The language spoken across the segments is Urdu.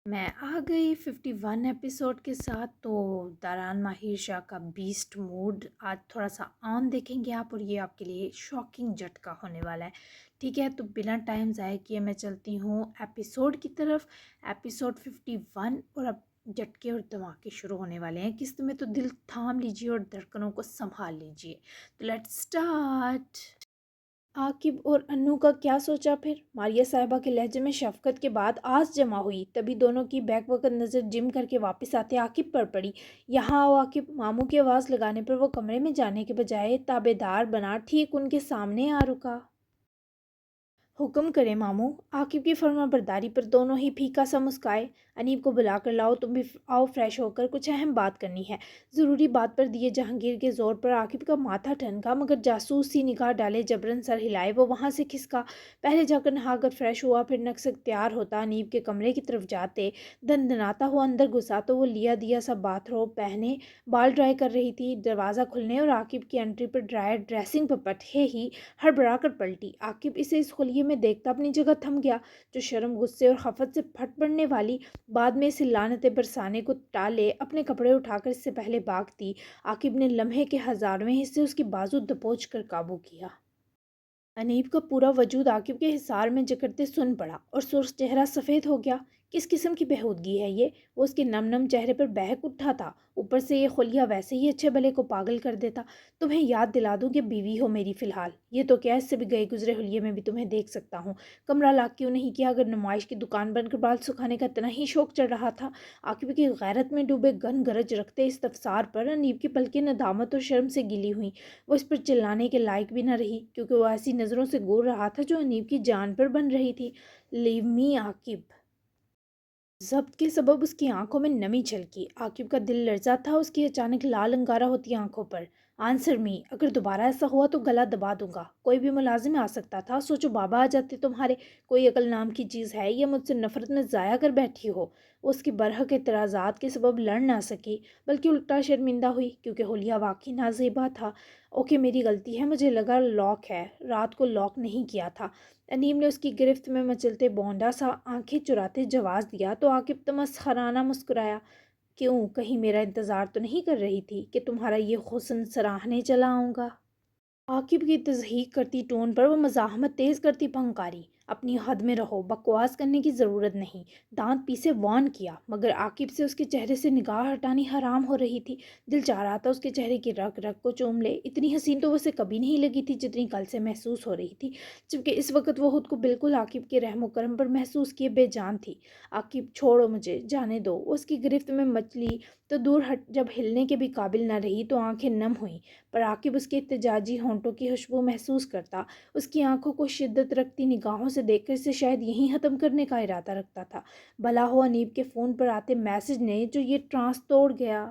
میں آ گئی 51 ایپیسوڈ کے ساتھ. تو داران ماہر شاہ کا بیسٹ موڈ آج تھوڑا سا آن دیکھیں گے آپ، اور یہ آپ کے لیے شاکنگ جھٹکا ہونے والا ہے. ٹھیک ہے، تو بنا ٹائم ضائع کیے میں چلتی ہوں ایپیسوڈ کی طرف. ایپیسوڈ 51 اور اب جھٹکے اور دھماکے شروع ہونے والے ہیں. قسط میں تو دل تھام لیجئے اور دھڑکنوں کو سنبھال لیجئے. تو لیٹس سٹارٹ. عاقب اور انو کا کیا سوچا پھر؟ ماریہ صاحبہ کے لہجے میں شفقت کے بعد آس جمع ہوئی. تبھی دونوں کی بیک وقت نظر جم کر کے واپس آتے عاقب پر پڑی. یہاں آؤ عاقب. ماموں کی آواز لگانے پر وہ کمرے میں جانے کے بجائے تابعدار بنا ٹھیک ان کے سامنے آ رکا. حکم کرے ماموں. عاقب کی فرما برداری پر دونوں ہی پھیکا سا مسکائے. انیب کو بلا کر لاؤ، تم بھی آؤ فریش ہو کر، کچھ اہم بات کرنی ہے. ضروری بات پر دیے جہانگیر کے زور پر عاقب کا ماتھا ٹھنکا، مگر جاسوس سی نگاہ ڈالے جبرن سر ہلائے وہ وہاں سے کھسکا. پہلے جا کر نہا کر فریش ہوا، پھر نکسک تیار ہوتا انیب کے کمرے کی طرف جاتے. دندناتا ہوا اندر گھسا تو وہ لیا دیا سا باتھ روب پہنے بال ڈرائی کر رہی تھی. دروازہ کھلنے اور عاقب کی انٹری پر ڈرائر ڈریسنگ پر پٹھے ہی ہڑبڑا کر پلٹی. عاقب اسے اس خلیے میں دیکھتا اپنی جگہ تھم گیا. جو شرم، غصے اور خفت سے پھٹ پڑنے والی بعد میں اسے لعنتیں برسانے کو ٹالے اپنے کپڑے اٹھا کر اس سے پہلے بھاگتی. عاقب نے لمحے کے ہزارویں حصے اس کی بازو دبوچ کر قابو کیا. انیب کا پورا وجود عاقب کے حصار میں جکڑتے سن پڑا اور سرخ چہرہ سفید ہو گیا. کس قسم کی بےہودگی ہے یہ؟ وہ اس کے نم نم چہرے پر بہک اٹھا تھا. اوپر سے یہ خلیہ ویسے ہی اچھے بھلے کو پاگل کر دیتا. تمہیں یاد دلا دوں کہ بیوی ہو میری فی الحال. یہ تو کیا، اس سے بھی گئے گزرے حلیے میں بھی تمہیں دیکھ سکتا ہوں. کمرہ لاک کیوں نہیں کیا اگر نمائش کی دکان بن کر بال سکھانے کا اتنا ہی شوق چڑھ رہا تھا؟ عاقب کی غیرت میں ڈوبے گن گرج رکھتے اس استفسار پر انیب کی پلکیں ندامت اور شرم سے گلی ہوئیں. وہ اس پر چلانے کے لائق بھی نہ رہی، کیونکہ وہ ایسی نظروں سے گور رہا تھا جو انیب کی جان پر بن رہی تھی. لیو می عاقب. ضبط کے سبب اس کی آنکھوں میں نمی چھلکی. عاقب کا دل لرزا تھا اس کی اچانک لال انگارہ ہوتی آنکھوں پر. آنسر می. اگر دوبارہ ایسا ہوا تو گلا دبا دوں گا. کوئی بھی ملازم آ سکتا تھا. سوچو بابا آ جاتے تمہارے. کوئی عقل نام کی چیز ہے یا مجھ سے نفرت میں ضائع کر بیٹھی ہو؟ وہ اس کی برحق اعتراضات کے سبب لڑ نہ سکی، بلکہ الٹا شرمندہ ہوئی، کیونکہ حلیہ واقعی نازیبا تھا. اوکے میری غلطی ہے، مجھے لگا لاک ہے، رات کو لاک نہیں کیا تھا. انیم نے اس کی گرفت میں مچلتے بونڈا سا آنکھیں چراتے جواز دیا تو عاقب تمسخرانہ مسکرایا. کیوں، کہیں میرا انتظار تو نہیں کر رہی تھی کہ تمہارا یہ حسن سراہنے چلا آؤں گا؟ عاقب کی تصحیح کرتی ٹون پر وہ مزاحمت تیز کرتی پھنکاری. اپنی حد میں رہو، بکواس کرنے کی ضرورت نہیں. دانت پیسے وارن کیا، مگر عاقب سے اس کے چہرے سے نگاہ ہٹانی حرام ہو رہی تھی. دل چاہ رہا تھا اس کے چہرے کی رگ رگ کو چوم لے. اتنی حسین تو اسے کبھی نہیں لگی تھی جتنی کل سے محسوس ہو رہی تھی، جبکہ اس وقت وہ خود کو بالکل عاقب کے رحم و کرم پر محسوس کیے بے جان تھی. عاقب چھوڑو مجھے، جانے دو. وہ اس کی گرفت میں مچلی تو دور ہٹ، جب ہلنے کے بھی قابل نہ رہی تو آنکھیں نم ہوئیں. پر عاقب اس کے احتجاجی ہونٹوں کی خوشبو محسوس کرتا، اس کی آنکھوں کو شدت رکھتی نگاہوں سے دیکھ کر اسے شاید یہیں ختم کرنے کا ارادہ رکھتا تھا. بھلا ہو انیب کے فون پر آتے میسج نے جو یہ ٹرانس توڑ گیا.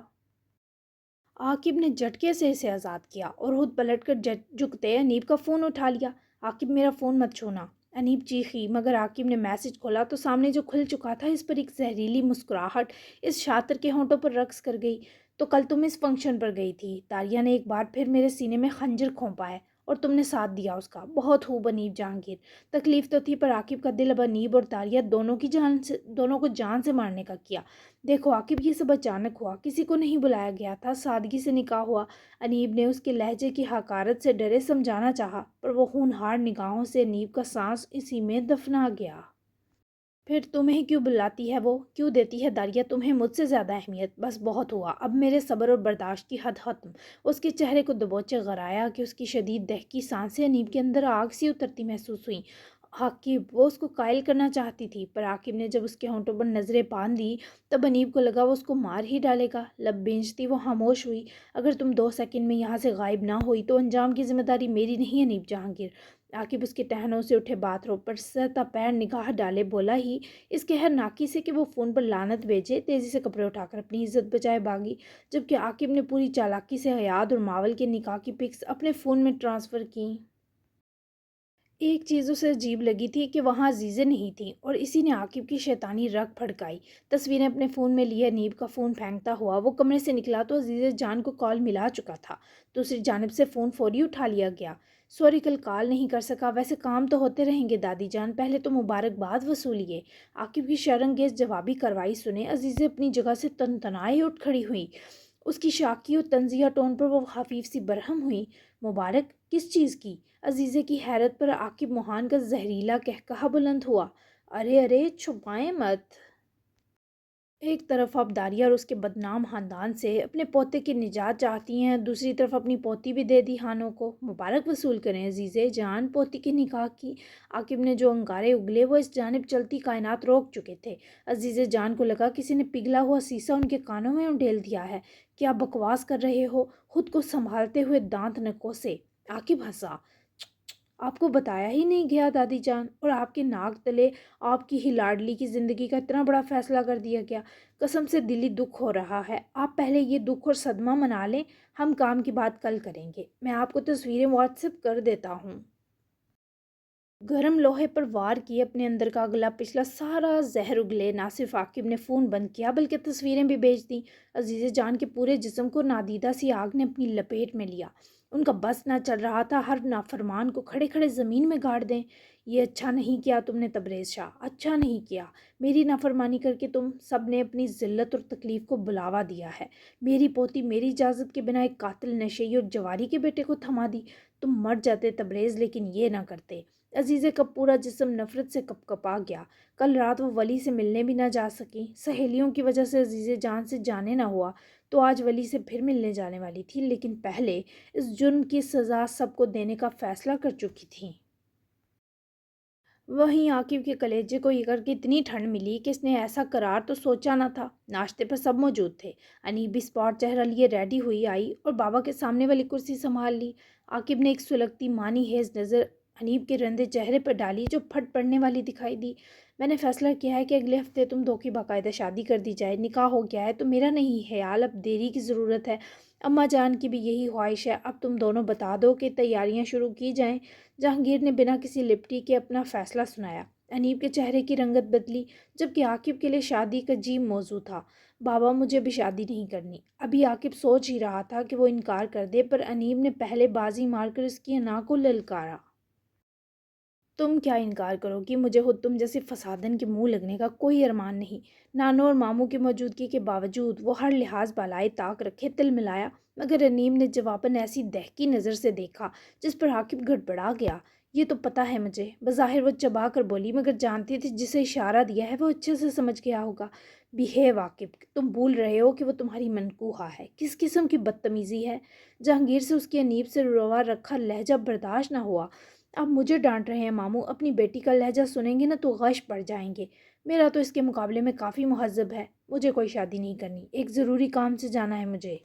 عاقب نے جھٹکے سے اسے آزاد کیا اور خود پلٹ کر جھکتے انیب کا فون اٹھا لیا. عاقب میرا فون مت چھونا. انیب چیخی، مگر عاقب نے میسج کھولا تو سامنے جو کھل چکا تھا اس پر ایک زہریلی مسکراہٹ اس شاطر کے ہونٹوں پر رقص کر گئی. تو کل تم اس فنکشن پر گئی تھی. تاریہ نے ایک بار پھر میرے سینے میں خنجر کھونپا ہے اور تم نے ساتھ دیا اس کا. بہت خوب انیب جہانگیر. تکلیف تو تھی، پر عاقب کا دل اب انیب اور تاریہ دونوں کو جان سے مارنے کا کیا. دیکھو عاقب، یہ سب اچانک ہوا، کسی کو نہیں بلایا گیا تھا، سادگی سے نکاح ہوا. انیب نے اس کے لہجے کی حقارت سے ڈرے سمجھانا چاہا، پر وہ ہونہار نگاہوں سے انیب کا سانس اسی میں دفنا گیا. پھر تمہیں کیوں بلاتی ہے وہ؟ کیوں دیتی ہے داریہ تمہیں مجھ سے زیادہ اہمیت؟ بس بہت ہوا، اب میرے صبر اور برداشت کی حد ختم. اس کے چہرے کو دبوچے غرایا کہ اس کی شدید دہکی سانسیں انیب کے اندر آگ سی اترتی محسوس ہوئیں. عاقب، وہ اس کو قائل کرنا چاہتی تھی، پر عاقب نے جب اس کے ہونٹوں پر نظریں باندھ دی تب انیب کو لگا وہ اس کو مار ہی ڈالے گا. لب بھینچتی وہ خاموش ہوئی. اگر تم 2 سیکنڈ میں یہاں سے غائب نہ ہوئی تو انجام کی ذمہ داری میری نہیں انیب جہانگیر. عاقب اس کے ٹہنوں سے اٹھے باتھ روب پر سر تا پیر نگاہ ڈالے بولا ہی اس قہر ناکی سے کہ وہ فون پر لعنت بھیجے تیزی سے کپڑے اٹھا کر اپنی عزت بچائے بھاگی، جبکہ عاقب نے پوری چالاکی سے حیات اور ماول کے نکاح کی پکس اپنے فون میں ٹرانسفر کیں. ایک چیز اسے عجیب لگی تھی کہ وہاں عزیزیں نہیں تھیں، اور اسی نے عاقب کی شیطانی رگ پھڑکائی. تصویریں اپنے فون میں لیے انیب کا فون پھینکتا ہوا وہ کمرے سے نکلا تو عزیز جان کو کال ملا چکا تھا. دوسری جانب سے فون فوری اٹھا لیا گیا. سوری کل کال نہیں کر سکا، ویسے کام تو ہوتے رہیں گے دادی جان، پہلے تو مبارکباد وصولیے۔ عاقب کی شرنگیز جوابی کارروائی سنے عزیزے اپنی جگہ سے تنتنائے اٹھ کھڑی ہوئی۔ اس کی شاکی اور طنزیہ ٹون پر وہ خفیف سی برہم ہوئی۔ مبارک کس چیز کی؟ عزیزے کی حیرت پر عاقب موہان کا زہریلا قہقہہ بلند ہوا۔ ارے ارے چھپائیں مت۔ ایک طرف آپ داریہ اور اس کے بدنام خاندان سے اپنے پوتے کی نجات چاہتی ہیں، دوسری طرف اپنی پوتی بھی دے دی ہانوں کو۔ مبارک وصول کریں عزیزے جان پوتی کے نکاح کی۔ عاقب نے جو انگارے اگلے وہ اس جانب چلتی کائنات روک چکے تھے۔ عزیزے جان کو لگا کسی نے پگھلا ہوا سیسا ان کے کانوں میں انڈیل دیا ہے۔ کیا بکواس کر رہے ہو؟ خود کو سنبھالتے ہوئے دانت نکوسے عاقب ہنسا۔ آپ کو بتایا ہی نہیں گیا دادی جان، اور آپ کے ناک تلے آپ کی ہی لاڈلی کی زندگی کا اتنا بڑا فیصلہ کر دیا گیا۔ قسم سے دلی دکھ ہو رہا ہے۔ آپ پہلے یہ دکھ اور صدمہ منا لیں، ہم کام کی بات کل کریں گے۔ میں آپ کو تصویریں واٹس ایپ کر دیتا ہوں۔ گرم لوہے پر وار کیے اپنے اندر کا اگلا پچھلا سارا زہر اگلے نہ صرف عاقب نے فون بند کیا بلکہ تصویریں بھی بھیج دیں۔ عزیز جان کے پورے جسم کو نادیدہ سی آگ نے اپنی لپیٹ میں لیا۔ ان کا بس نہ چل رہا تھا ہر نافرمان کو کھڑے کھڑے زمین میں گاڑ دیں۔ یہ اچھا نہیں کیا تم نے تبریز شاہ، اچھا نہیں کیا۔ میری نافرمانی کر کے تم سب نے اپنی ذلت اور تکلیف کو بلاوا دیا ہے۔ میری پوتی میری اجازت کے بنا ایک قاتل نشئی اور جواری کے بیٹے کو تھما دی۔ تم مر جاتے تبریز لیکن یہ نہ کرتے۔ عزیزے کا پورا جسم نفرت سے کپ کپا گیا۔ کل رات وہ ولی سے ملنے بھی نہ جا سکی، سہیلیوں کی وجہ سے عزیزے جان سے جانے نہ ہوا، تو آج ولی سے پھر ملنے جانے والی تھی، لیکن پہلے اس جرم کی سزا سب کو دینے کا فیصلہ کر چکی تھی۔ وہیں عاقب کے کلیجے کو یہ کر کے اتنی ٹھنڈ ملی کہ اس نے ایسا قرار تو سوچا نہ تھا۔ ناشتے پر سب موجود تھے۔ انیب بھی اسپاٹ چہرہ لیے ریڈی ہوئی آئی اور بابا کے سامنے والی کرسی سنبھال لی۔ عاقب نے ایک سلگتی مانی ہیز نظر انیب کے رندے چہرے پر ڈالی جو پھٹ پڑنے والی دکھائی دی۔ میں نے فیصلہ کیا ہے کہ اگلے ہفتے تم دو کی باقاعدہ شادی کر دی جائے، نکاح ہو گیا ہے تو میرا نہیں خیال اب دیری کی ضرورت ہے۔ اماں جان کی بھی یہی خواہش ہے، اب تم دونوں بتا دو کہ تیاریاں شروع کی جائیں۔ جہانگیر نے بنا کسی لپٹی کے اپنا فیصلہ سنایا۔ انیب کے چہرے کی رنگت بدلی، جبکہ عاقب کے لیے شادی کا عجیب موضوع تھا۔ بابا مجھے بھی شادی نہیں کرنی۔ ابھی عاقب سوچ ہی رہا تھا کہ وہ انکار کر دے، پر انیب نے پہلے بازی مار کر اس کی انا کو للکارا۔ تم کیا انکار کرو گی؟ مجھے خود تم جیسے فسادن کے منہ لگنے کا کوئی ارمان نہیں۔ نانو اور ماموں کی موجودگی کے باوجود وہ ہر لحاظ بالائے طاق رکھے تل ملایا، مگر انیم نے جواباً ایسی دہکی نظر سے دیکھا جس پر عاقب گڑبڑا گیا۔ یہ تو پتہ ہے مجھے، بظاہر وہ چبا کر بولی، مگر جانتی تھی جسے اشارہ دیا ہے وہ اچھے سے سمجھ گیا ہوگا۔ بیہیو عاقب، تم بھول رہے ہو کہ وہ تمہاری منکوحہ ہے۔ کس قسم کی بدتمیزی ہے؟ جہانگیر سے اس کی انیب سے روا رکھا لہجہ برداشت نہ ہوا۔ آپ مجھے ڈانٹ رہے ہیں ماموں، اپنی بیٹی کا لہجہ سنیں گے نا تو غش پڑ جائیں گے۔ میرا تو اس کے مقابلے میں کافی مہذب ہے۔ مجھے کوئی شادی نہیں کرنی، ایک ضروری کام سے جانا ہے مجھے۔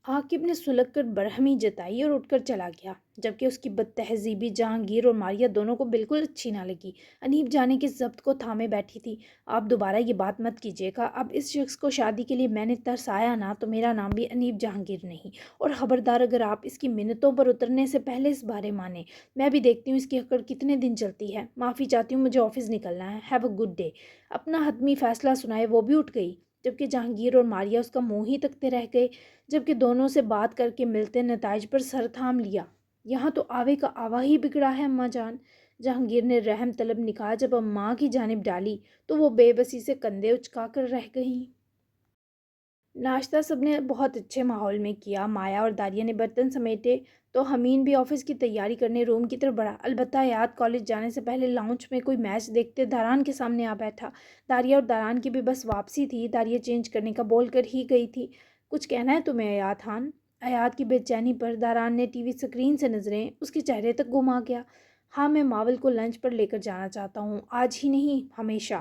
عاقب نے سلگ کر برہمی جتائی اور اٹھ کر چلا گیا، جبکہ اس کی بد تہذیبی جہانگیر اور ماریہ دونوں کو بالکل اچھی نہ لگی۔ انیب جانے کے ضبط کو تھامے بیٹھی تھی۔ آپ دوبارہ یہ بات مت کیجیے گا، اب اس شخص کو شادی کے لیے میں نے ترسایا نہ تو میرا نام بھی انیب جہانگیر نہیں، اور خبردار اگر آپ اس کی منتوں پر اترنے سے پہلے اس بارے مانیں۔ میں بھی دیکھتی ہوں اس کی اکڑ کتنے دن چلتی ہے۔ معافی چاہتی ہوں، مجھے آفس نکلنا ہے۔ Have a good day. اپنا حتمی فیصلہ سنائے وہ بھی اٹھ گئی، جبکہ جہانگیر اور ماریہ اس کا منہ ہی تکتے رہ گئے، جبکہ دونوں سے بات کر کے ملتے نتائج پر سر تھام لیا۔ یہاں تو آوے کا آوا ہی بگڑا ہے اماں جان۔ جہانگیر نے رحم طلب نگاہ جب اماں کی جانب ڈالی تو وہ بے بسی سے کندھے اچکا کر رہ گئیں۔ ناشتہ سب نے بہت اچھے ماحول میں کیا۔ مایا اور داریہ نے برتن سمیٹے تو حمین بھی آفس کی تیاری کرنے روم کی طرف بڑھا۔ البتہ یاد کالج جانے سے پہلے لاؤنج میں کوئی میچ دیکھتے داران کے سامنے آ بیٹھا۔ داریہ اور داران کی بھی بس واپسی تھی۔ داریہ چینج کرنے کا بول کر ہی گئی تھی۔ کچھ کہنا ہے تمہیں ایاد خان؟ ایاد کی بے چینی پر داران نے ٹی وی اسکرین سے نظریں اس کے چہرے تک گھما گیا۔ ہاں، میں ماول کو لنچ پر لے کر جانا چاہتا ہوں، آج ہی نہیں ہمیشہ۔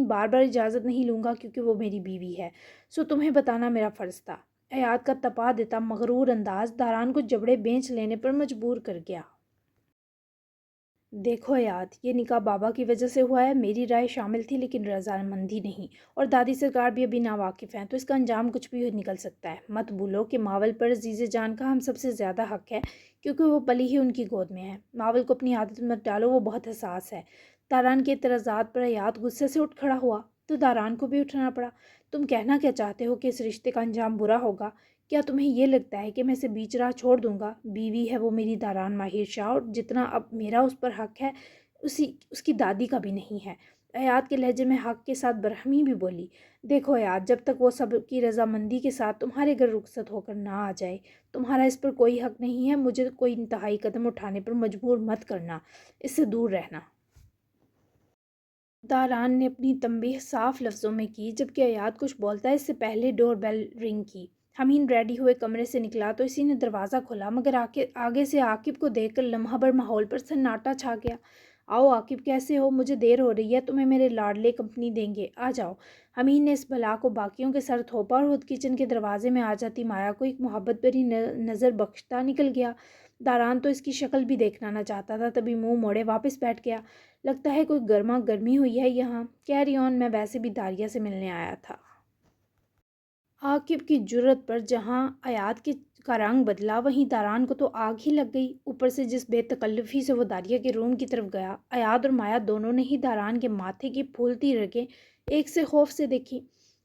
بار بار اجازت نہیں لوں گا کیونکہ وہ میری بیوی ہے، سو تمہیں بتانا میرا فرض تھا۔ ایاد کا تپا دیتا مغرور انداز داران کو جبڑے بینچ لینے پر مجبور کر گیا۔ دیکھو ایاد، یہ نکاح بابا کی وجہ سے ہوا ہے، میری رائے شامل تھی لیکن رضامندی نہیں، اور دادی سرکار بھی ابھی ناواقف ہیں، تو اس کا انجام کچھ بھی نکل سکتا ہے۔ مت بھولو کہ ماول پر عزیز جان کا ہم سب سے زیادہ حق ہے کیونکہ وہ پلی ہی ان کی گود میں ہے۔ ماول کو اپنی عادت مت ڈالو، وہ بہت حساس ہے۔ داران کے اعتراضات پر ایاد غصے سے اٹھ کھڑا ہوا تو داران کو بھی اٹھنا پڑا۔ تم کہنا کیا چاہتے ہو کہ اس رشتے کا انجام برا ہوگا؟ کیا تمہیں یہ لگتا ہے کہ میں اسے بیچ راہ چھوڑ دوں گا؟ بیوی ہے وہ میری داران ماہر شاہ، اور جتنا اب میرا اس پر حق ہے اس کی دادی کا بھی نہیں ہے۔ حیات کے لہجے میں حق کے ساتھ برہمی بھی بولی۔ دیکھو حیات، جب تک وہ سب کی رضامندی کے ساتھ تمہارے گھر رخصت ہو کر نہ آ جائے، تمہارا اس پر کوئی حق نہیں ہے۔ مجھے کوئی انتہائی قدم اٹھانے پر مجبور مت کرنا، اس سے دور رہنا۔ داران نے اپنی تنبیہ صاف لفظوں میں کی، جبکہ حیات کچھ بولتا ہے اس سے پہلے ڈور بیل رنگ کی۔ امین ریڈی ہوئے کمرے سے نکلا تو اسی نے دروازہ کھولا، مگر آگے سے عاقب کو دیکھ کر لمحہ بھر ماحول پر سناٹا چھا گیا۔ آؤ عاقب، کیسے ہو؟ مجھے دیر ہو رہی ہے، تمہیں میرے لاڈلے کمپنی دیں گے، آ جاؤ۔ امین نے اس بلا کو باقیوں کے سر تھوپا اور خود کچن کے دروازے میں آ جاتی مایا کو ایک محبت بھری نظر بخشتا نکل گیا۔ داران تو اس کی شکل بھی دیکھنا نہ چاہتا تھا، تبھی منہ موڑے واپس بیٹھ گیا۔ لگتا ہے کوئی گرما گرمی ہوئی ہے یہاں۔ کیری آن، میں ویسے بھی داریہ سے ملنے آیا تھا۔ عاقب کی جرأت پر جہاں حیات کا رنگ بدلا، وہیں داران کو تو آگ ہی لگ گئی۔ اوپر سے جس بے تکلفی سے وہ داریہ کے روم کی طرف گیا، حیات اور مایا دونوں نے ہی داران کے ماتھے کی پھولتی رگیں ایک سے خوف سے دیکھی۔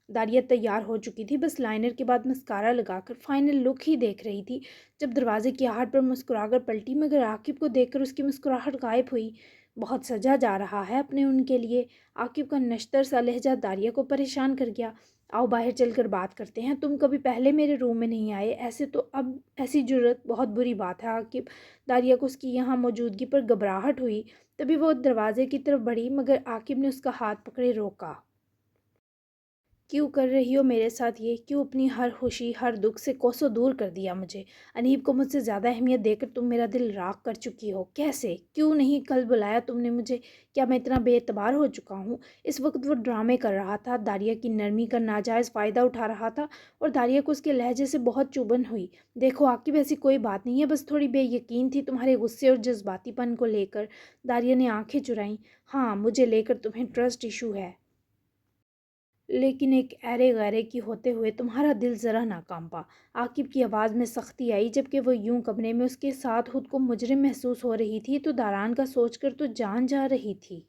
داریہ تیار ہو چکی تھی، بس لائنر کے بعد مسکارا لگا کر فائنل لک ہی دیکھ رہی تھی، جب دروازے کی آہٹ پر مسکرا کر پلٹی، مگر عاقب کو دیکھ کر اس کی مسکراہٹ غائب ہوئی۔ بہت سجا جا رہا ہے اپنے ان کے لیے۔ عاقب کا نشتر سا لہجہ داریہ کو پریشان کر گیا۔ آؤ باہر چل کر بات کرتے ہیں، تم کبھی پہلے میرے روم میں نہیں آئے، ایسے تو اب ایسی جرأت بہت بری بات ہے عاقب۔ داریہ کو اس کی یہاں موجودگی پر گھبراہٹ ہوئی، تبھی وہ دروازے کی طرف بڑھی، مگر عاقب نے اس کا ہاتھ پکڑے روکا۔ کیوں کر رہی ہو میرے ساتھ یہ؟ کیوں اپنی ہر خوشی ہر دکھ سے کوسوں دور کر دیا مجھے؟ انیب کو مجھ سے زیادہ اہمیت دے کر تم میرا دل راغ کر چکی ہو، کیسے؟ کیوں نہیں کل بلایا تم نے مجھے؟ کیا میں اتنا بے اعتبار ہو چکا ہوں؟ اس وقت وہ ڈرامے کر رہا تھا، داریہ کی نرمی کا ناجائز فائدہ اٹھا رہا تھا، اور داریہ کو اس کے لہجے سے بہت چبھن ہوئی۔ دیکھو عاقب، ایسی کوئی بات نہیں ہے، بس تھوڑی بے یقین تھی تمہارے غصے اور جذباتی پن کو لے کر۔ داریہ نے آنکھیں چرائیں۔ ہاں، مجھے لے کر تمہیں ٹرسٹ ایشو ہے، لیکن ایک ایرے غیرے کی ہوتے ہوئے تمہارا دل ذرا نہ کانپا۔ عاقب کی آواز میں سختی آئی، جبکہ وہ یوں کمرے میں اس کے ساتھ خود کو مجرم محسوس ہو رہی تھی تو داران کا سوچ کر تو جان جا رہی تھی۔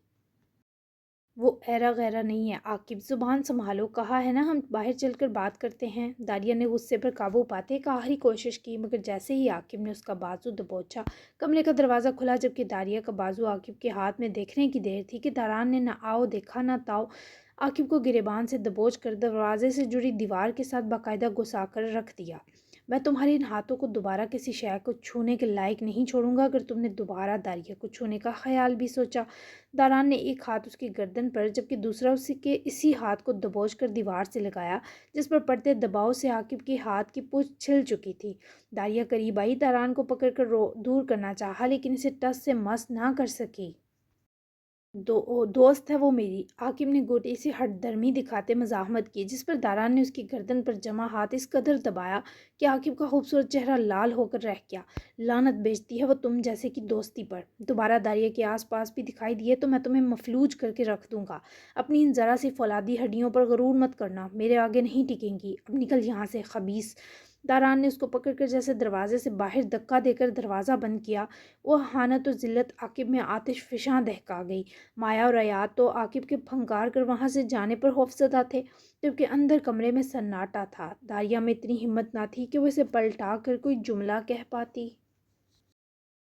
وہ ایرا غیرا نہیں ہے عاقب، زبان سنبھالو، کہا ہے نا ہم باہر چل کر بات کرتے ہیں۔ داریہ نے غصے پر قابو پاتے ایک آخری کوشش کی، مگر جیسے ہی عاقب نے اس کا بازو دبوچا، کمرے کا دروازہ کھلا، جبکہ داریہ کا بازو عاقب کے ہاتھ میں دیکھنے کی دیر تھی کہ داران نے نہ آؤ دیکھا نہ تاؤ، عاقب کو گریبان سے دبوچ کر دروازے سے جڑی دیوار کے ساتھ باقاعدہ گھسا کر رکھ دیا۔ میں تمہارے ان ہاتھوں کو دوبارہ کسی شے کو چھونے کے لائق نہیں چھوڑوں گا اگر تم نے دوبارہ داریہ کو چھونے کا خیال بھی سوچا۔ داران نے ایک ہاتھ اس کی گردن پر جبکہ دوسرا اسی ہاتھ کو دبوچ کر دیوار سے لگایا، جس پر پڑتے دباؤ سے عاقب کے ہاتھ کی پوچھ چھل چکی تھی۔ داریہ قریب آئی، داران کو پکڑ کر دور کرنا چاہا، لیکن اسے ٹس سے مس نہ کر سکی۔ دوست ہے وہ میری، عاقب نے گوٹے سے ہٹ درمی دکھاتے مزاحمت کی، جس پر داران نے اس کی گردن پر جمع ہاتھ اس قدر دبایا کہ عاقب کا خوبصورت چہرہ لال ہو کر رہ گیا۔ لعنت بیچتی ہے وہ تم جیسے کی دوستی پر۔ دوبارہ داریہ کے آس پاس بھی دکھائی دیے تو میں تمہیں مفلوج کر کے رکھ دوں گا۔ اپنی ان ذرا سی فولادی ہڈیوں پر غرور مت کرنا، میرے آگے نہیں ٹکیں گی۔ اب نکل یہاں سے خبیث۔ داران نے اس کو پکڑ کر جیسے دروازے سے باہر دھکا دے کر دروازہ بند کیا۔ وہ اہانت و ذلت عاقب میں آتش فشاں دہکا گئی۔ مایا اور حیات تو عاقب کے پھنکار کر وہاں سے جانے پر خوفزدہ تھے، جبکہ اندر کمرے میں سناٹا تھا۔ داریہ میں اتنی ہمت نہ تھی کہ وہ اسے پلٹا کر کوئی جملہ کہہ پاتی۔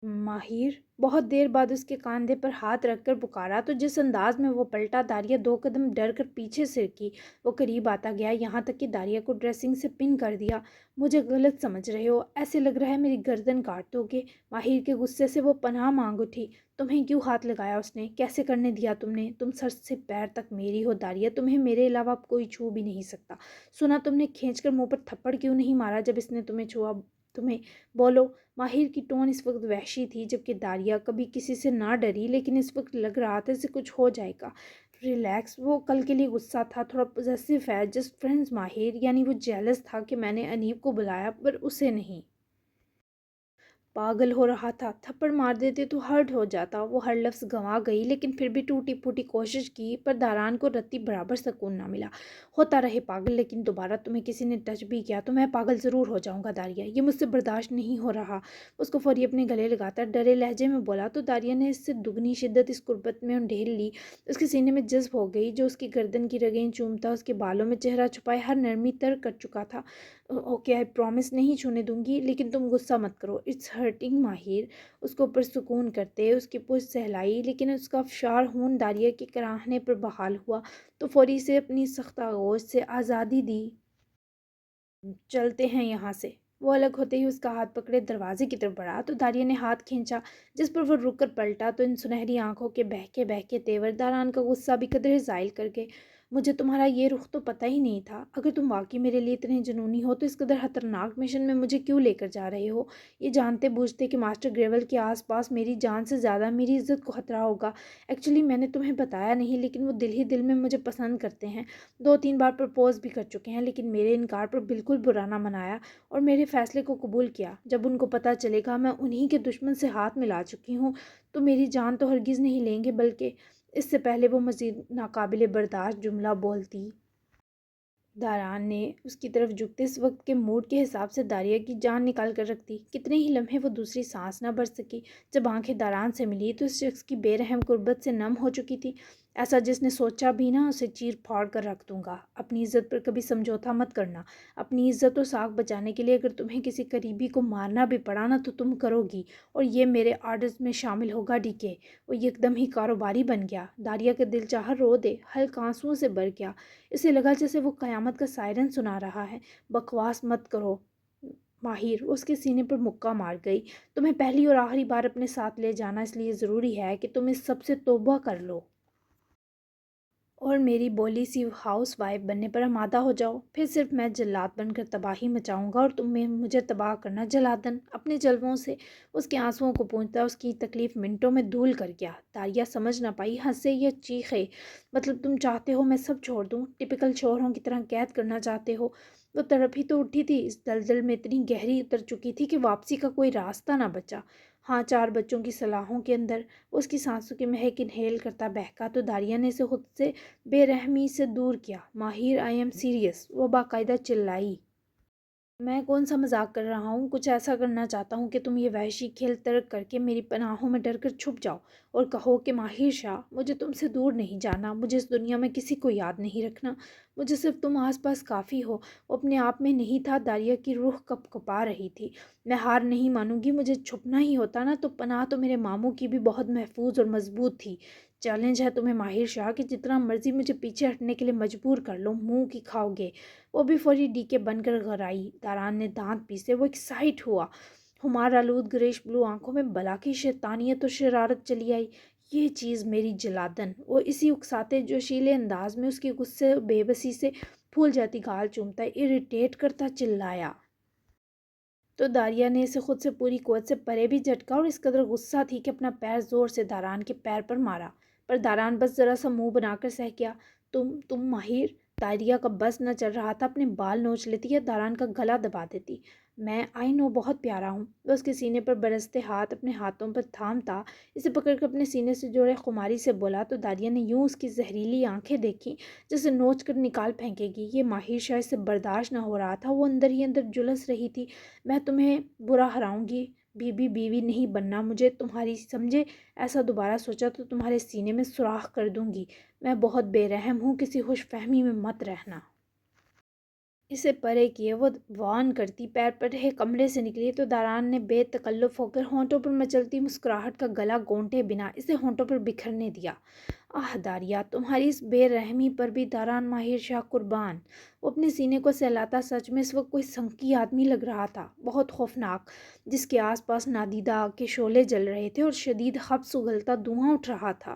ماہر، بہت دیر بعد اس کے کاندھے پر ہاتھ رکھ کر پکارا تو جس انداز میں وہ پلٹا، داریہ دو قدم ڈر کر پیچھے سرکی۔ وہ قریب آتا گیا، یہاں تک کہ داریہ کو ڈریسنگ سے پن کر دیا۔ مجھے غلط سمجھ رہے ہو، ایسے لگ رہا ہے میری گردن کاٹ دو گے۔ ماہر کے غصے سے وہ پناہ مانگ اٹھی۔ تمہیں کیوں ہاتھ لگایا اس نے؟ کیسے کرنے دیا تم نے؟ تم سر سے پیر تک میری ہو داریہ، تمہیں میرے علاوہ کوئی چھو بھی نہیں سکتا۔ سنا تم نے کھینچ کر منہ پر تھپڑ کیوں نہیں مارا جب اس نے تمہیں چھوا؟ تمہیں بولو۔ ماہر کی ٹون اس وقت وحشی تھی، جبکہ داریہ کبھی کسی سے نہ ڈری، لیکن اس وقت لگ رہا تھا اسے کچھ ہو جائے گا۔ ریلیکس، وہ کل کے لیے غصہ تھا، تھوڑا پوزیسو ہے، جسٹ فرینڈز ماہر، یعنی وہ جیلس تھا کہ میں نے انیب کو بلایا پر اسے نہیں۔ پاگل ہو رہا تھا، تھپڑ مار دیتے تو ہرٹ ہو جاتا۔ وہ ہر لفظ گنوا گئی، لیکن پھر بھی ٹوٹی پھوٹی کوشش کی، پر داران کو رتی برابر سکون نہ ملا۔ ہوتا رہے پاگل، لیکن دوبارہ تمہیں کسی نے ٹچ بھی کیا تو میں پاگل ضرور ہو جاؤں گا داریہ، یہ مجھ سے برداشت نہیں ہو رہا۔ اس کو فوری اپنے گلے لگاتا ڈرے لہجے میں بولا تو داریہ نے اس سے دگنی شدت اس قربت میں ڈھیل لی، اس کے سینے میں جذب ہو گئی، جو اس کی گردن کی رگیں چومتا اس کے بالوں میں چہرہ چھپائے ہر نرمی تر کر چکا تھا۔ اوکے آئی پرومس نہیں چھونے دوں گی، لیکن تم غصہ مت کرو، اٹس ہرٹنگ ماہر۔ اس کو پرسکون کرتے اس کی پشت سہلائی، لیکن اس کا افشار خون داریہ کے کراہنے پر بحال ہوا تو فوری سے اپنی سخت آغوش سے آزادی دی۔ چلتے ہیں یہاں سے۔ وہ الگ ہوتے ہی اس کا ہاتھ پکڑے دروازے کی طرف بڑھا تو داریہ نے ہاتھ کھینچا، جس پر وہ رک کر پلٹا تو ان سنہری آنکھوں کے بہکے تیور داران کا غصہ بھی قدرے زائل کر گئے۔ مجھے تمہارا یہ رخ تو پتہ ہی نہیں تھا، اگر تم واقعی میرے لیے اتنے جنونی ہو تو اس قدر خطرناک مشن میں مجھے کیوں لے کر جا رہے ہو، یہ جانتے بوجھتے کہ ماسٹر گریول کے آس پاس میری جان سے زیادہ میری عزت کو خطرہ ہوگا۔ ایکچولی میں نے تمہیں بتایا نہیں، لیکن وہ دل ہی دل میں مجھے پسند کرتے ہیں، 2-3 بار پرپوز بھی کر چکے ہیں، لیکن میرے انکار پر بالکل برا نہ منایا اور میرے فیصلے کو قبول کیا۔ جب ان کو پتہ چلے گا میں انہی کے دشمن سے ہاتھ ملا چکی ہوں تو میری جان تو ہرگز نہیں لیں گے، بلکہ اس سے پہلے وہ مزید ناقابل برداشت جملہ بولتی، داران نے اس کی طرف جھکتے اس وقت کے موڈ کے حساب سے داریہ کی جان نکال کر رکھ دی۔ کتنے ہی لمحے وہ دوسری سانس نہ بھر سکی۔ جب آنکھیں داران سے ملی تو اس شخص کی بے رحم قربت سے نم ہو چکی تھی، ایسا جس نے سوچا بھی نہ اسے چیر پھاڑ کر رکھ دوں گا۔ اپنی عزت پر کبھی سمجھوتا مت کرنا، اپنی عزت و ساکھ بچانے کے لیے اگر تمہیں کسی قریبی کو مارنا بھی پڑا نا تو تم کرو گی، اور یہ میرے آرڈرز میں شامل ہوگا۔ ڈی کے وہ یکدم ہی کاروباری بن گیا۔ داریہ کا دل چاہا رو دے، حلق آنسوؤں سے بھر گیا۔ اسے لگا جیسے وہ قیامت کا سائرن سنا رہا ہے۔ بکواس مت کرو ماہر، اس کے سینے پر مکہ مار گئی۔ تمہیں پہلی اور آخری بار اپنے ساتھ لے جانا اس لیے ضروری ہے کہ تم اس سب سے توبہ کر لو اور میری بولی سی ہاؤس وائف بننے پر آمادہ ہو جاؤ۔ پھر صرف میں جلاد بن کر تباہی مچاؤں گا اور تمہیں مجھے تباہ کرنا جلادن۔ اپنے جلووں سے اس کے آنسوؤں کو پونچھتا اس کی تکلیف منٹوں میں دھول کر گیا۔ داریہ سمجھ نہ پائی ہنسے یا چیخے۔ مطلب تم چاہتے ہو میں سب چھوڑ دوں، ٹپیکل شوہروں کی طرح قید کرنا چاہتے ہو؟ وہ تڑپ ہی تو اٹھی تھی، اس دلدل میں اتنی گہری اتر چکی تھی کہ واپسی کا کوئی راستہ نہ بچا۔ ہاں، 4 بچوں کی صلاحوں کے اندر اس کی سانسوں کی مہک انہیل کرتا بہکا تو داریہ نے اسے خود سے بے رحمی سے دور کیا۔ ماہر آئی ایم سیریس، وہ باقاعدہ چلائی۔ میں کون سا مذاق کر رہا ہوں، کچھ ایسا کرنا چاہتا ہوں کہ تم یہ وحشی کھیل ترک کر کے میری پناہوں میں ڈر کر چھپ جاؤ اور کہو کہ ماہر شاہ مجھے تم سے دور نہیں جانا، مجھے اس دنیا میں کسی کو یاد نہیں رکھنا، مجھے صرف تم آس پاس کافی ہو۔ وہ اپنے آپ میں نہیں تھا، داریہ کی روح کپ کپا رہی تھی۔ میں ہار نہیں مانوں گی، مجھے چھپنا ہی ہوتا نا تو پناہ تو میرے ماموں کی بھی بہت محفوظ اور مضبوط تھی۔ چیلنج ہے تمہیں ماہر شاہ کہ جتنا مرضی مجھے پیچھے ہٹنے کے لیے مجبور کر لو، منہ کی کھاؤ گے۔ وہ بھی فوری ڈی کے بن کر غرائی۔ داران نے دانت پیسے، وہ ایکسائٹ ہوا۔ ہمار آلود گریش بلو آنکھوں میں بلا کی شیطانیت اور شرارت چلی آئی۔ یہ چیز میری جلادن، وہ اسی اکساتے جوشیلے انداز میں اس کی غصے بے بسی سے پھول جاتی گال چومتا اریٹیٹ کرتا چلایا تو داریہ نے اسے خود سے پوری قوت سے پرے بھی جھٹکا اور اس قدر غصہ تھی کہ اپنا پیر زور سے داران کے پیر پر مارا، پر داران بس ذرا سا منہ بنا کر سہ گیا۔ تم ماہر، داریہ کا بس نہ چل رہا تھا، اپنے بال نوچ لیتی یا داران کا گلا دبا دیتی۔ میں آئی نو بہت پیارا ہوں۔ وہ اس کے سینے پر برستے ہاتھ اپنے ہاتھوں پر تھامتا اسے پکڑ کر اپنے سینے سے جوڑے خماری سے بولا تو داریہ نے یوں اس کی زہریلی آنکھیں دیکھیں جسے نوچ کر نکال پھینکے گی۔ یہ ماہر شاہ سے برداشت نہ ہو رہا تھا، وہ اندر ہی اندر جلس رہی تھی۔ میں تمہیں برا ہراؤں گی، بیوی نہیں بننا مجھے تمہاری، سمجھے؟ ایسا دوبارہ سوچا تو تمہارے سینے میں سوراخ کر دوں گی۔ میں بہت بے رحم ہوں، کسی خوش فہمی میں مت رہنا۔ اسے پرے کیے وہ وان کرتی پیر پر رہے کمرے سے نکلی تو داران نے بے تکلف ہو کر ہونٹوں پر مچلتی مسکراہٹ کا گلا گونٹے بنا اسے ہونٹوں پر بکھرنے دیا۔ آہ داریہ، تمہاری اس بے رحمی پر بھی داران ماہر شاہ قربان۔ وہ اپنے سینے کو سہلاتا سچ میں اس وقت کوئی سنکی آدمی لگ رہا تھا، بہت خوفناک، جس کے آس پاس نادیدہ آگ کے شعلے جل رہے تھے اور شدید حبس اگلتا دھواں اٹھ رہا تھا۔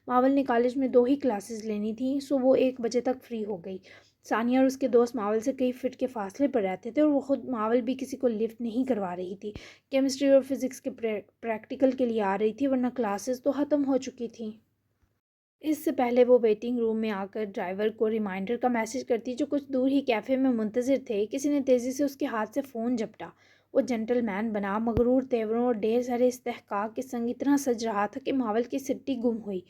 ماول نے کالج میں 2 ہی کلاسز لینی تھیں، سو وہ 1 بجے تک فری ہو گئی۔ ثانیہ اور اس کے دوست ماول سے کئی فٹ کے فاصلے پر رہتے تھے اور وہ خود ماول بھی کسی کو لفٹ نہیں کروا رہی تھی، کیمسٹری اور فزکس کے پریکٹیکل کے لیے آ رہی تھی، ورنہ کلاسز تو ختم ہو چکی تھیں۔ اس سے پہلے وہ ویٹنگ روم میں آ کر ڈرائیور کو ریمائنڈر کا میسج کرتی جو کچھ دور ہی کیفے میں منتظر تھے۔ کسی نے تیزی سے اس کے ہاتھ سے فون جھپٹا۔ وہ جنٹل مین بنا مغرور تیوروں اور ڈھیر سارے استحقاق کے سنگ اتنا سج رہا تھا کہ ماول کی سٹی گم ہوئی۔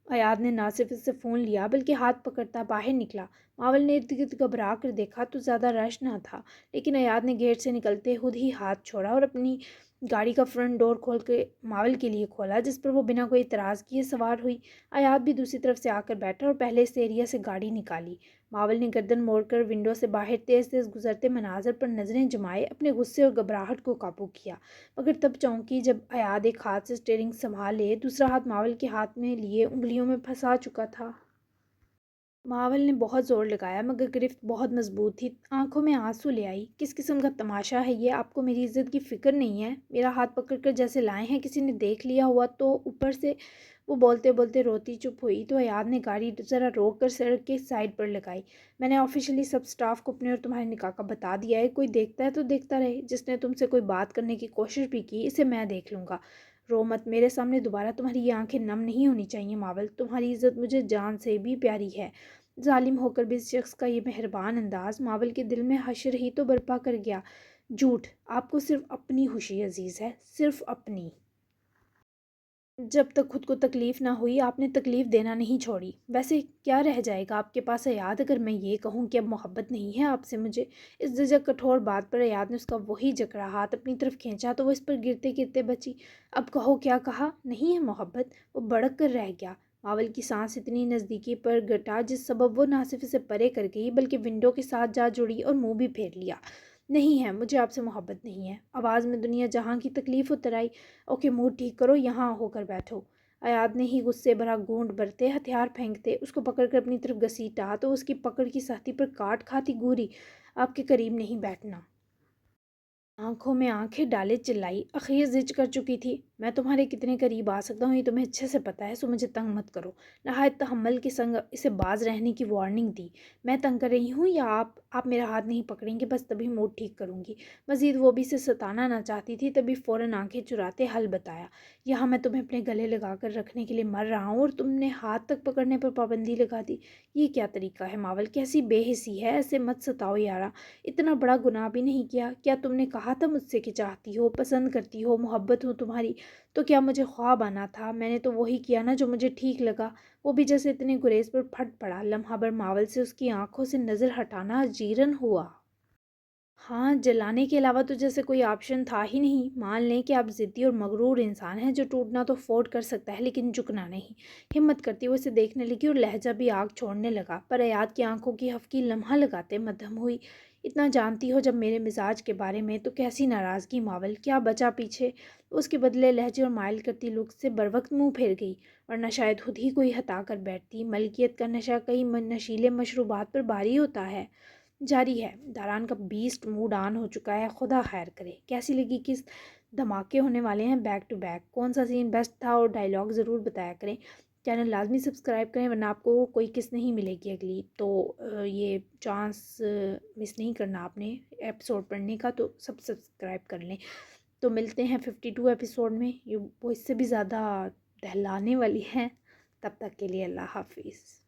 ایاد نے نہ صرف اس سے فون لیا بلکہ ہاتھ پکڑتا باہر نکلا۔ ماول نے ارد گرد گھبرا کر دیکھا تو زیادہ رش نہ تھا، لیکن ایاد نے گیٹ سے نکلتے خود ہی ہاتھ چھوڑا اور اپنی گاڑی کا فرنٹ ڈور کھول کے ماول کے لیے کھولا، جس پر وہ بنا کوئی اعتراض کیے سوار ہوئی۔ ایاد بھی دوسری طرف سے آ کر بیٹھا اور پہلے اس ایریا سے گاڑی نکالی۔ ماول نے گردن موڑ کر ونڈو سے باہر تیز تیز گزرتے مناظر پر نظریں جمائے، اپنے غصے اور گھبراہٹ کو قابو کیا، مگر تب چونکی جب ایاد ایک ہاتھ سے اسٹیئرنگ سنبھالے دوسرا ہاتھ ماول کے ہاتھ میں لیے انگلیوں میں پھنسا چکا تھا۔ ماول نے بہت زور لگایا مگر گرفت بہت مضبوط تھی، آنکھوں میں آنسو لے آئی۔ کس قسم کا تماشا ہے یہ؟ آپ کو میری عزت کی فکر نہیں ہے؟ میرا ہاتھ پکڑ کر جیسے لائے ہیں کسی نے دیکھ لیا ہوا تو۔ اوپر سے وہ بولتے بولتے روتی چپ ہوئی تو ایاد نے گاڑی ذرا روک کر سڑک کے سائڈ پر لگائی۔ میں نے آفیشلی سب سٹاف کو اپنے اور تمہارے نکاح کا بتا دیا ہے، کوئی دیکھتا ہے تو دیکھتا رہے، جس نے تم سے کوئی بات کرنے کی کوشش بھی کی اسے میں دیکھ لوں گا۔ رو مت، میرے سامنے دوبارہ تمہاری یہ آنکھیں نم نہیں ہونی چاہیے ماول، تمہاری عزت مجھے جان سے بھی پیاری ہے۔ ظالم ہو کر بھی اس شخص کا یہ مہربان انداز ماول کے دل میں حشر ہی تو برپا کر گیا۔ جھوٹ، آپ کو صرف اپنی خوشی عزیز ہے، صرف اپنی۔ جب تک خود کو تکلیف نہ ہوئی آپ نے تکلیف دینا نہیں چھوڑی۔ ویسے کیا رہ جائے گا آپ کے پاس ایاد اگر میں یہ کہوں کہ اب محبت نہیں ہے آپ سے مجھے؟ اس جھجک کٹھور بات پر ایاد نے اس کا وہی جکڑا ہاتھ اپنی طرف کھینچا تو وہ اس پر گرتے گرتے بچی۔ اب کہو، کیا کہا؟ نہیں ہے محبت؟ وہ بڑک کر رہ گیا۔ ماول کی سانس اتنی نزدیکی پر گٹا جس سبب وہ نہ صرف اسے پرے کر گئی بلکہ ونڈو کے ساتھ جا جڑی اور منہ بھی پھیر لیا۔ نہیں ہے، مجھے آپ سے محبت نہیں ہے۔ آواز میں دنیا جہاں کی تکلیف اتر آئی۔ اوکے، موڈ ٹھیک کرو، یہاں ہو کر بیٹھو۔ ایاد نے ہی غصے بھرا گونٹ برتے ہتھیار پھینکتے اس کو پکڑ کر اپنی طرف گھسیٹا تو اس کی پکڑ کی سختی پر کاٹ کھاتی گوری، آپ کے قریب نہیں بیٹھنا۔ آنکھوں میں آنکھیں ڈالے چلائی، اخیر ضج کر چکی تھی۔ میں تمہارے کتنے قریب آ سکتا ہوں یہ تمہیں اچھے سے پتہ ہے، سو مجھے تنگ مت کرو۔ نہایت تحمل کے سنگ اسے باز رہنے کی وارننگ دی۔ میں تنگ کر رہی ہوں یا آپ میرا ہاتھ نہیں پکڑیں گے؟ بس تبھی موڈ ٹھیک کروں گی۔ مزید وہ بھی اسے ستانا نہ چاہتی تھی، تبھی فوراً آنکھیں چراتے حل بتایا۔ یہاں میں تمہیں اپنے گلے لگا کر رکھنے کے لیے مر رہا ہوں اور تم نے ہاتھ تک پکڑنے پر پابندی لگا دی۔ یہ کیا طریقہ ہے ماول؟ کیسی بے حسی ہے؟ ایسے مت ستاؤ یارا، اتنا بڑا گناہ بھی نہیں کیا۔ کیا تم نے کہا تھا مجھ سے کہ چاہتی ہو، پسند کرتی ہو، محبت ہو تمہاری؟ تو کیا مجھے خواب آنا تھا؟ میں نے تو وہی کیا نا جو مجھے ٹھیک لگا۔ وہ بھی جیسے اتنے گریز پر پھٹ پڑا، لمحہ بھر ماول سے اس کی آنکھوں سے نظر ہٹانا اجیرن ہوا۔ ہاں، جلانے کے علاوہ تو جیسے کوئی آپشن تھا ہی نہیں۔ مان لیں کہ آپ ضدی اور مغرور انسان ہیں جو ٹوٹنا تو افورڈ کر سکتا ہے لیکن جھکنا نہیں۔ ہمت کرتی وہ اسے دیکھنے لگی اور لہجہ بھی آگ چھوڑنے لگا، پر ایاد کی آنکھوں کی ہفکی لمحہ لگاتے مدھم ہوئی۔ اتنا جانتی ہو جب میرے مزاج کے بارے میں تو کیسی ناراضگی ماول، کیا بچا پیچھے؟ اس کے بدلے لہجے اور مائل کرتی لک سے بروقت منہ پھیر گئی، ورنہ شاید خود ہی کوئی ہتا کر بیٹھتی۔ ملکیت کا نشہ کئی نشیلے مشروبات پر بھاری ہوتا ہے۔ جاری ہے۔ داران کا بیسٹ موڈ آن ہو چکا ہے، خدا خیر کرے۔ کیسی لگی؟ کس دھماکے ہونے والے ہیں بیک ٹو بیک؟ کون سا سین بیسٹ تھا اور ڈائلاگ ضرور بتایا کریں۔ چینل لازمی سبسکرائب کریں ورنہ آپ کو کوئی کس نہیں ملے گی اگلی، تو یہ چانس مس نہیں کرنا آپ نے ایپیسوڈ پڑھنے کا، تو سب سبسکرائب کر لیں۔ تو ملتے ہیں 52 ایپیسوڈ میں، وہ اس سے بھی زیادہ دہلانے والی ہیں۔ تب تک کے لیے اللہ حافظ۔